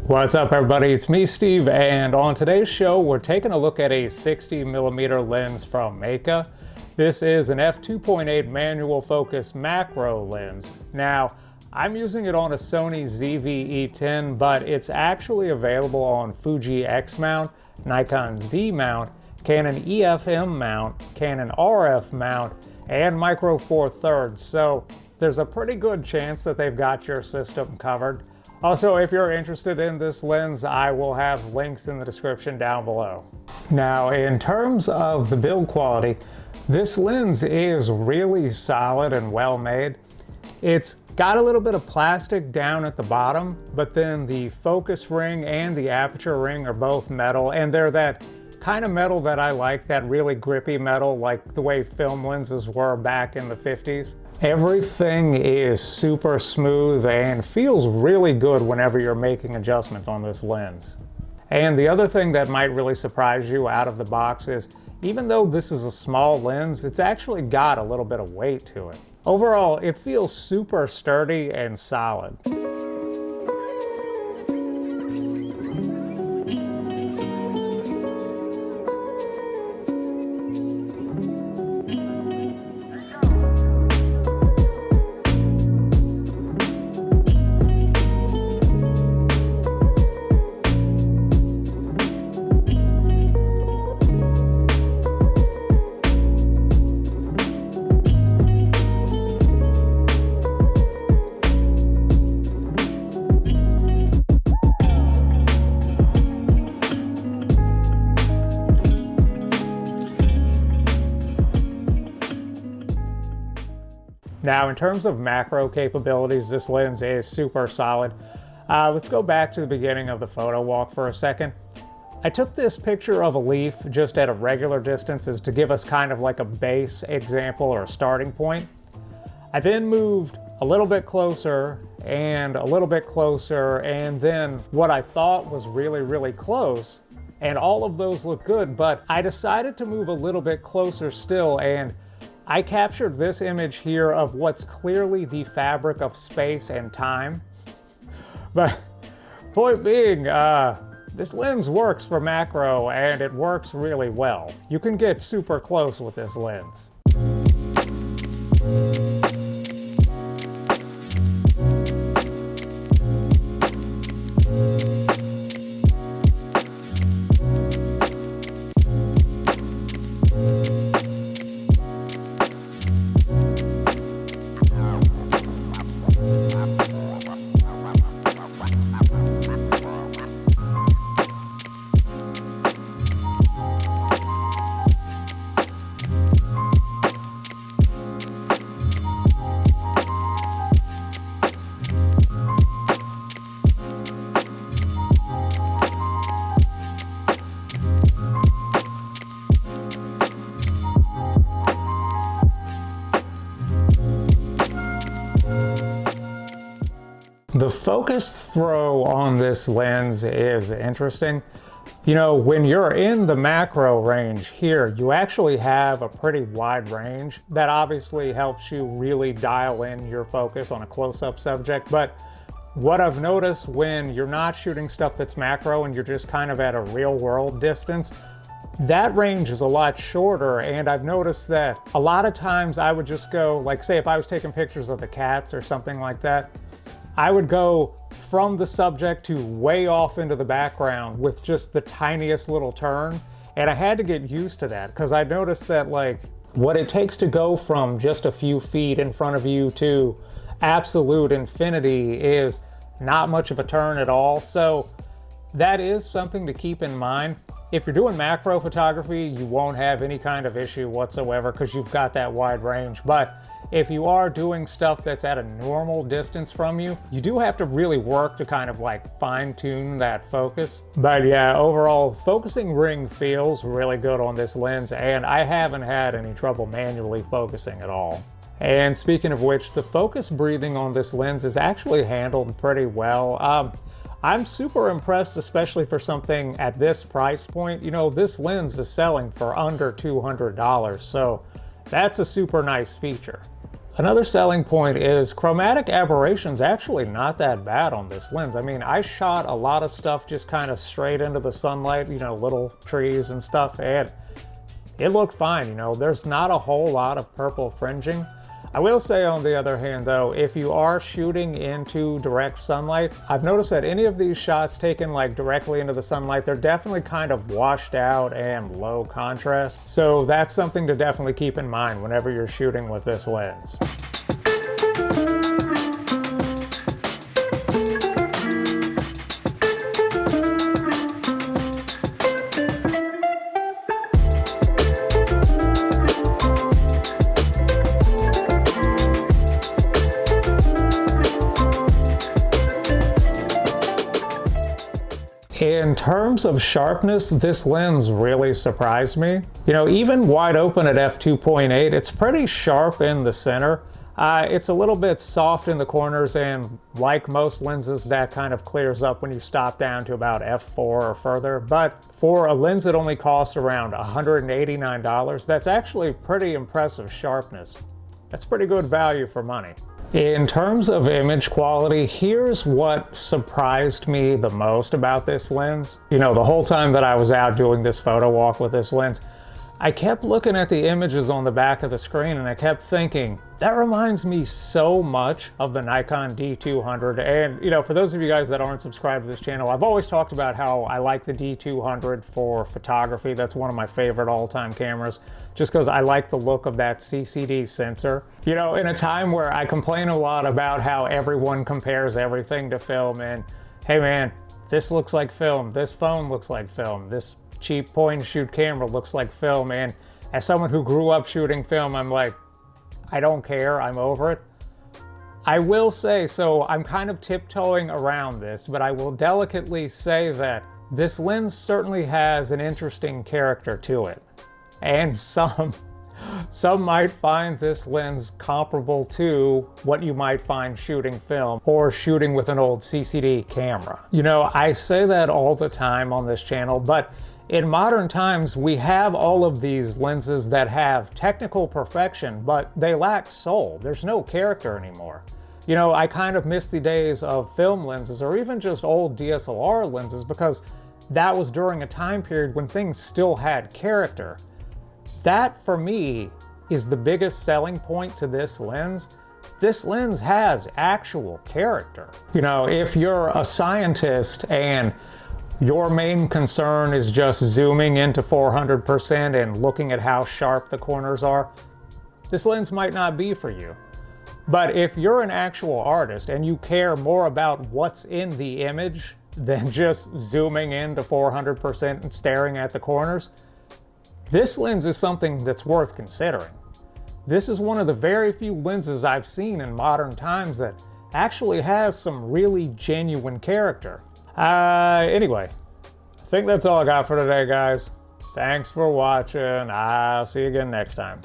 What's up everybody, it's me Steve, and on today's show we're taking a look at a 60mm lens from Meike. This is an f2.8 manual focus macro lens. Now I'm using it on a Sony ZV-E10, but it's actually available on Fuji X mount, Nikon Z mount, Canon EF-M mount, Canon RF mount, and Micro Four Thirds, so there's a pretty good chance that they've got your system covered. Also, if you're interested in this lens, I will have links in the description down below. Now, in terms of the build quality, this lens is really solid and well made. It's got a little bit of plastic down at the bottom, but then the focus ring and the aperture ring are both metal, and they're that kind of metal that I like, that really grippy metal, like the way film lenses were back in the 50s. Everything is super smooth and feels really good whenever you're making adjustments on this lens. And the other thing that might really surprise you out of the box is, even though this is a small lens, it's actually got a little bit of weight to it. Overall, it feels super sturdy and solid. Now, in terms of macro capabilities, this lens is super solid. Let's go back to the beginning of the photo walk for a second. I took this picture of a leaf just at a regular distances to give us kind of like a base example or a starting point. I then moved a little bit closer and a little bit closer, and then what I thought was really close, and all of those look good, but I decided to move a little bit closer still, and I captured this image here of what's clearly the fabric of space and time. But point being, this lens works for macro and it works really well. You can get super close with this lens. The focus throw on this lens is interesting. You know, when you're in the macro range here, you actually have a pretty wide range that obviously helps you really dial in your focus on a close-up subject. But what I've noticed when you're not shooting stuff that's macro and you're just kind of at a real-world distance, that range is a lot shorter, and I've noticed that a lot of times I would just go, like say if I was taking pictures of the cats or something like that, I would go from the subject to way off into the background with just the tiniest little turn. And I had to get used to that because I noticed that like what it takes to go from just a few feet in front of you to absolute infinity is not much of a turn at all. So that is something to keep in mind. If you're doing macro photography, you won't have any kind of issue whatsoever because you've got that wide range. But if you are doing stuff that's at a normal distance from you, you do have to really work to kind of like fine tune that focus. But yeah, overall, focusing ring feels really good on this lens, and I haven't had any trouble manually focusing at all. And speaking of which, the focus breathing on this lens is actually handled pretty well. I'm super impressed, especially for something at this price point. You know, this lens is selling for under $200, so that's a super nice feature. Another selling point is chromatic aberration's actually not that bad on this lens. I mean, I shot a lot of stuff just kind of straight into the sunlight, you know, little trees and stuff, and it looked fine. You know, there's not a whole lot of purple fringing. I will say, on the other hand, though, if you are shooting into direct sunlight, I've noticed that any of these shots taken like directly into the sunlight, they're definitely kind of washed out and low contrast. So that's something to definitely keep in mind whenever you're shooting with this lens. In terms of sharpness, this lens really surprised me. You know, even wide open at f2.8, it's pretty sharp in the center. It's a little bit soft in the corners, and like most lenses, that kind of clears up when you stop down to about f4 or further. But for a lens that only costs around $189, that's actually pretty impressive sharpness. That's pretty good value for money. In terms of image quality, here's what surprised me the most about this lens. You know, the whole time that I was out doing this photo walk with this lens, I kept looking at the images on the back of the screen, and I kept thinking, that reminds me so much of the Nikon D200. And, you know, for those of you guys that aren't subscribed to this channel, I've always talked about how I like the D200 for photography. That's one of my favorite all-time cameras, just because I like the look of that CCD sensor. You know, in a time where I complain a lot about how everyone compares everything to film, and hey man, this looks like film, this phone looks like film, this cheap point-and-shoot camera looks like film, and as someone who grew up shooting film, I'm like, I don't care, I'm over it. I will say, so I'm kind of tiptoeing around this, but I will delicately say that this lens certainly has an interesting character to it. And some might find this lens comparable to what you might find shooting film or shooting with an old CCD camera. You know, I say that all the time on this channel, but in modern times, we have all of these lenses that have technical perfection, but they lack soul. There's no character anymore. You know, I kind of miss the days of film lenses or even just old DSLR lenses, because that was during a time period when things still had character. That, for me, is the biggest selling point to this lens. This lens has actual character. You know, if you're a scientist and your main concern is just zooming into 400% and looking at how sharp the corners are, this lens might not be for you. But if you're an actual artist and you care more about what's in the image than just zooming into 400% and staring at the corners, this lens is something that's worth considering. This is one of the very few lenses I've seen in modern times that actually has some really genuine character. Anyway, I think that's all I got for today, guys. Thanks for watching. I'll see you again next time.